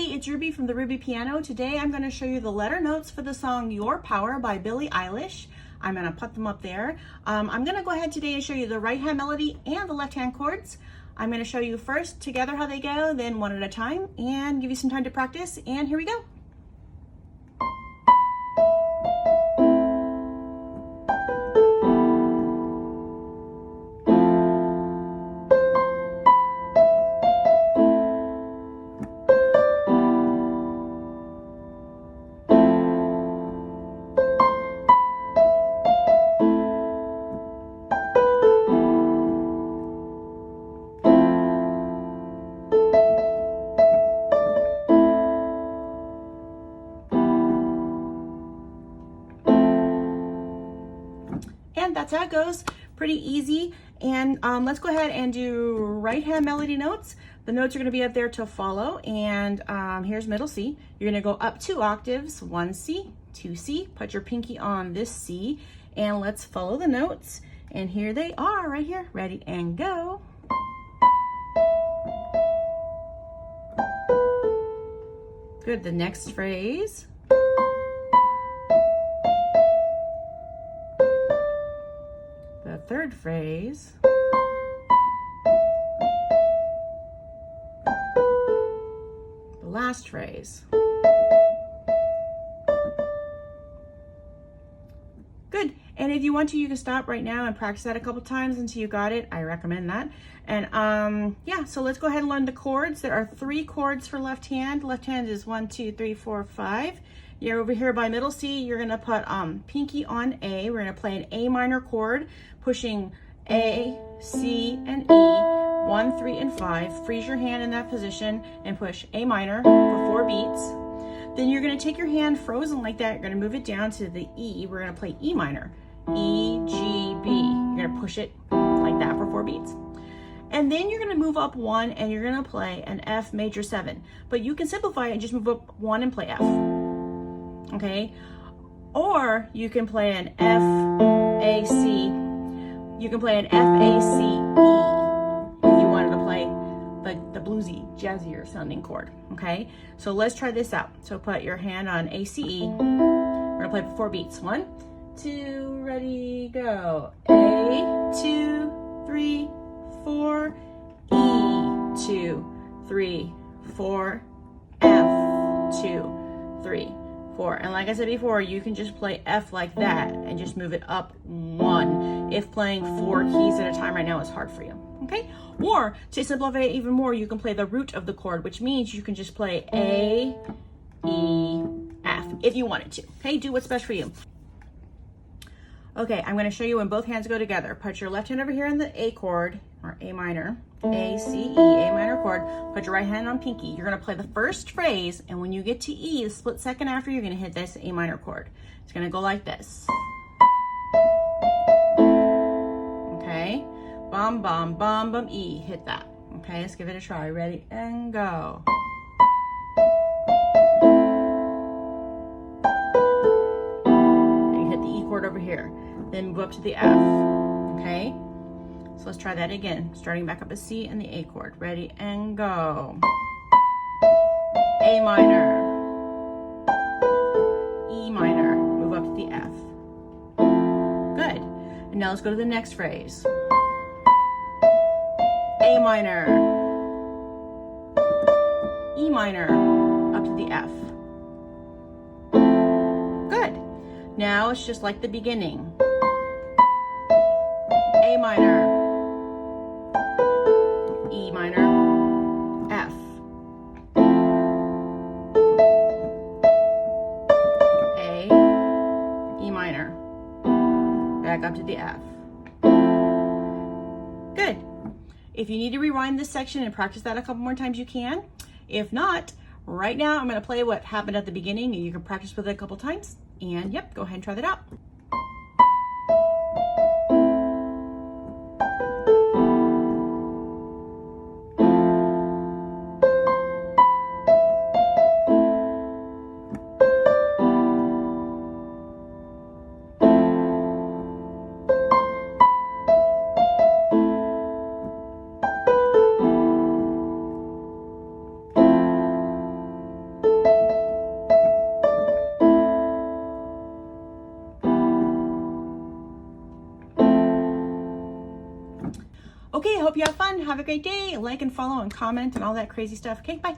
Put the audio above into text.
everybody, it's Ruby from the Ruby Piano. Today I'm going to show you the letter notes for the song Your Power by Billie Eilish. I'm going to put them up there. I'm going to go ahead today and show you the right hand melody and the left hand chords. I'm going to show you first together how they go, then one at a time, and give you some time to practice, and here we go. And that's how it goes, pretty easy. And let's go ahead and do right hand melody notes. The notes are going to be up there to follow, and here's middle C. You're going to go up 2 octaves, 1 C, 2 C, put your pinky on this C, and let's follow the notes. And here they are right here, ready and go. Good, the next phrase. The third phrase. The last phrase. Good. And if you want to, you can stop right now and practice that a couple times until you got it. I recommend that. And yeah, so let's go ahead and learn the chords. There are 3 chords for left hand. Left hand is 1, 2, 3, 4, 5. You're over here by middle C. You're gonna put pinky on A. We're gonna play an A minor chord, pushing A, C, and E, 1, 3, and 5. Freeze your hand in that position and push A minor for 4 beats. Then you're gonna take your hand frozen like that. You're gonna move it down to the E. We're gonna play E minor, E, G, B. You're gonna push it like that for 4 beats. And then you're gonna move up 1 and you're gonna play an F major 7. But you can simplify it and just move up 1 and play F. Okay, or you can play an F, A, C. You can play an F, A, C, E if you wanted to play the bluesy, jazzier sounding chord. Okay, so let's try this out. So put your hand on A, C, E. We're gonna play for 4 beats. 1, 2, ready, go. A, 2, 3, 4. E, 2, 3, 4. F, 2, 3, 4. And like I said before, you can just play F like that and just move it up 1 if playing 4 keys at a time right now is hard for you. Okay, or to simplify it even more, you can play the root of the chord, which means you can just play A, E, F if you wanted to. Okay, do what's best for you. Okay, I'm going to show you when both hands go together. Put your left hand over here in the A chord, or A minor, A, C, E, A minor chord. Put your right hand on pinky. You're going to play the first phrase, and when you get to E, the split second after, you're going to hit this A minor chord. It's going to go like this. Okay, bum, bum, bum, bum, E. Hit that. Okay, let's give it a try. Ready, and go. And you hit the E chord over here. Then move up to the F. Okay, so let's try that again. Starting back up a C and the A chord. Ready, and go. A minor. E minor. Move up to the F. Good. And now let's go to the next phrase. A minor. E minor. Up to the F. Good. Now it's just like the beginning. A minor, E minor, F. A, E minor, back up to the F. Good. If you need to rewind this section and practice that a couple more times, you can. If not, right now I'm going to play what happened at the beginning, and you can practice with it a couple times. And yep, go ahead and try that out. Okay, I hope you have fun. Have a great day. Like and follow and comment and all that crazy stuff. Okay, bye.